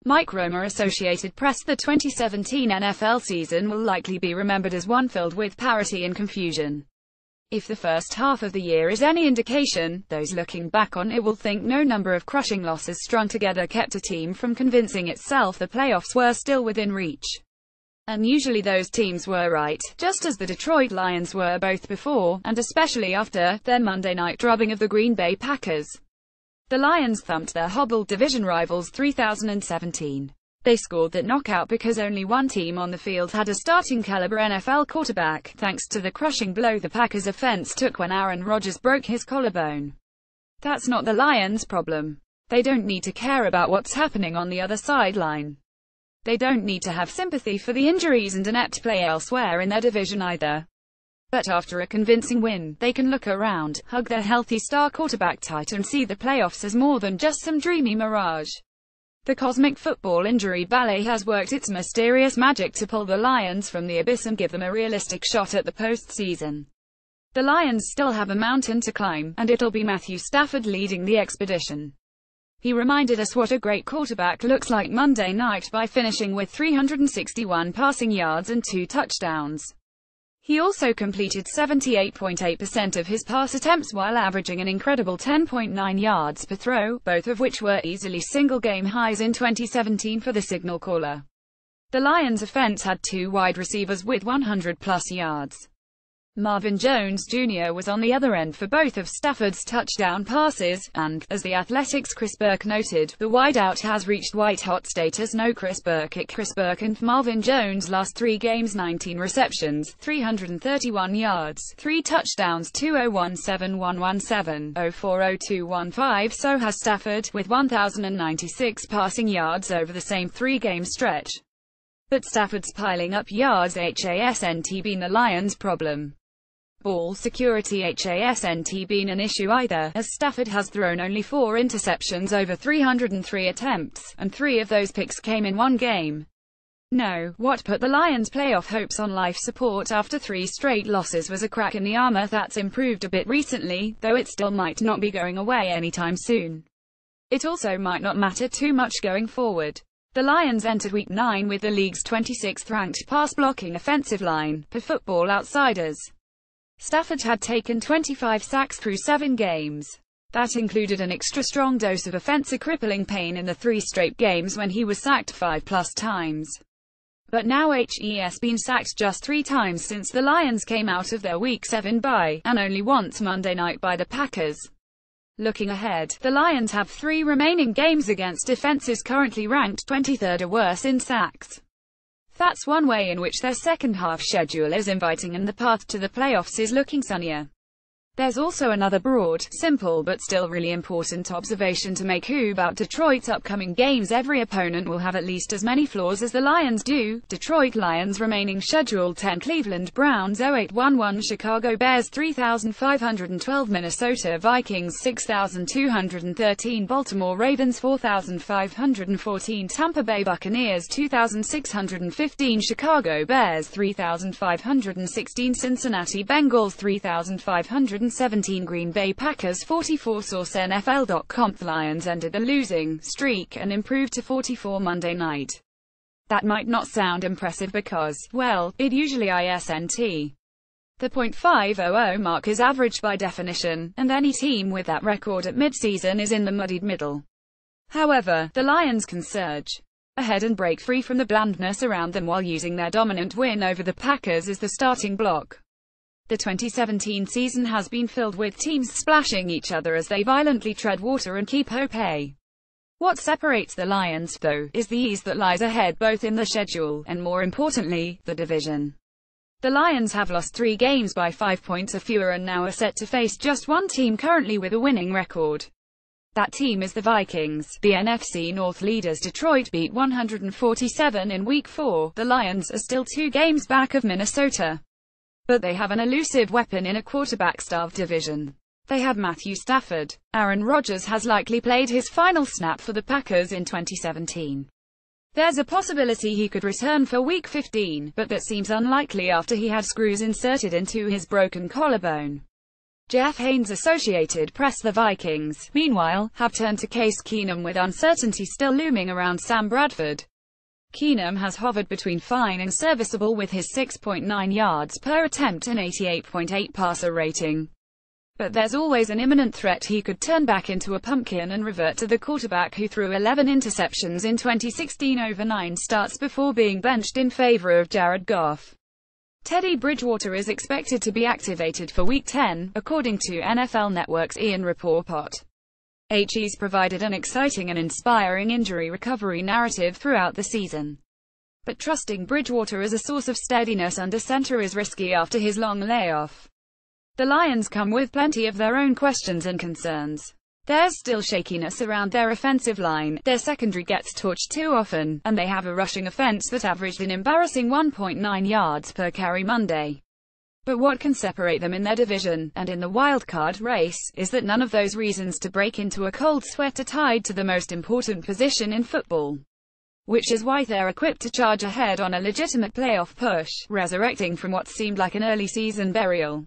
Mike Romer, Associated Press. The 2017 NFL season will likely be remembered as one filled with parity and confusion. If the first half of the year is any indication, those looking back on it will think no number of crushing losses strung together kept a team from convincing itself the playoffs were still within reach. And usually those teams were right, just as the Detroit Lions were both before, and especially after, their Monday night drubbing of the Green Bay Packers. The Lions thumped their hobbled division rivals 3017. They scored that knockout because only one team on the field had a starting caliber NFL quarterback, thanks to the crushing blow the Packers' offense took when Aaron Rodgers broke his collarbone. That's not the Lions' problem. They don't need to care about what's happening on the other sideline. They don't need to have sympathy for the injuries and inept play elsewhere in their division either. But after a convincing win, they can look around, hug their healthy star quarterback tight and see the playoffs as more than just some dreamy mirage. The cosmic football injury ballet has worked its mysterious magic to pull the Lions from the abyss and give them a realistic shot at the postseason. The Lions still have a mountain to climb, and it'll be Matthew Stafford leading the expedition. He reminded us what a great quarterback looks like Monday night by finishing with 361 passing yards and 2 touchdowns. He also completed 78.8% of his pass attempts while averaging an incredible 10.9 yards per throw, both of which were easily single-game highs in 2017 for the signal caller. The Lions' offense had 2 wide receivers with 100-plus yards. Marvin Jones Jr. was on the other end for both of Stafford's touchdown passes, and, as The Athletic's Chris Burke noted, the wideout has reached white-hot status. No Chris Burke and Marvin Jones' last 3 games 19 receptions, 331 yards, 3 touchdowns, 2017117, 0402115. So has Stafford, with 1,096 passing yards over the same 3-game stretch. But Stafford's piling up yards hasn't been the Lions' problem. Ball security hasn't been an issue either, as Stafford has thrown only 4 interceptions over 303 attempts, and 3 of those picks came in one game. No, what put the Lions' playoff hopes on life support after 3 straight losses was a crack in the armor that's improved a bit recently, though it still might not be going away anytime soon. It also might not matter too much going forward. The Lions entered Week 9 with the league's 26th-ranked pass-blocking offensive line, per Football Outsiders. Stafford had taken 25 sacks through 7 games. That included an extra-strong dose of offensive crippling pain in the 3 straight games when he was sacked 5+ times. But now he's been sacked just 3 times since the Lions came out of their Week 7 bye, and only once Monday night by the Packers. Looking ahead, the Lions have 3 remaining games against defenses currently ranked 23rd or worse in sacks. That's one way in which their second-half schedule is inviting and the path to the playoffs is looking sunnier. There's also another broad, simple but still really important observation to make about Detroit's upcoming games. Every opponent will have at least as many flaws as the Lions do. Detroit Lions remaining schedule: 10 Cleveland Browns 0811, Chicago Bears 3512, Minnesota Vikings 6213, Baltimore Ravens 4514, Tampa Bay Buccaneers 2615, Chicago Bears 3516, Cincinnati Bengals 3517, Green Bay Packers 44. Source NFL.com. The Lions ended the losing streak and improved to 44 Monday night. That might not sound impressive because, well, it usually isn't. The .500 mark is average by definition, and any team with that record at midseason is in the muddied middle. However, the Lions can surge ahead and break free from the blandness around them while using their dominant win over the Packers as the starting block. The 2017 season has been filled with teams splashing each other as they violently tread water and keep hope. What separates the Lions, though, is the ease that lies ahead both in the schedule, and more importantly, the division. The Lions have lost 3 games by 5 points or fewer and now are set to face just one team currently with a winning record. That team is the Vikings. The NFC North leaders Detroit beat 147 in Week 4. The Lions are still 2 games back of Minnesota. But they have an elusive weapon in a quarterback-starved division. They have Matthew Stafford. Aaron Rodgers has likely played his final snap for the Packers in 2017. There's a possibility he could return for Week 15, but that seems unlikely after he had screws inserted into his broken collarbone. Jeff Haynes, Associated Press. The Vikings, meanwhile, have turned to Case Keenum with uncertainty still looming around Sam Bradford. Keenum has hovered between fine and serviceable with his 6.9 yards per attempt and 88.8 passer rating. But there's always an imminent threat he could turn back into a pumpkin and revert to the quarterback who threw 11 interceptions in 2016 over 9 starts before being benched in favor of Jared Goff. Teddy Bridgewater is expected to be activated for Week 10, according to NFL Network's Ian Rapoport. He's provided an exciting and inspiring injury recovery narrative throughout the season. But trusting Bridgewater as a source of steadiness under center is risky after his long layoff. The Lions come with plenty of their own questions and concerns. There's still shakiness around their offensive line, their secondary gets torched too often, and they have a rushing offense that averaged an embarrassing 1.9 yards per carry Monday. But what can separate them in their division, and in the wildcard race, is that none of those reasons to break into a cold sweat are tied to the most important position in football. Which is why they're equipped to charge ahead on a legitimate playoff push, resurrecting from what seemed like an early season burial.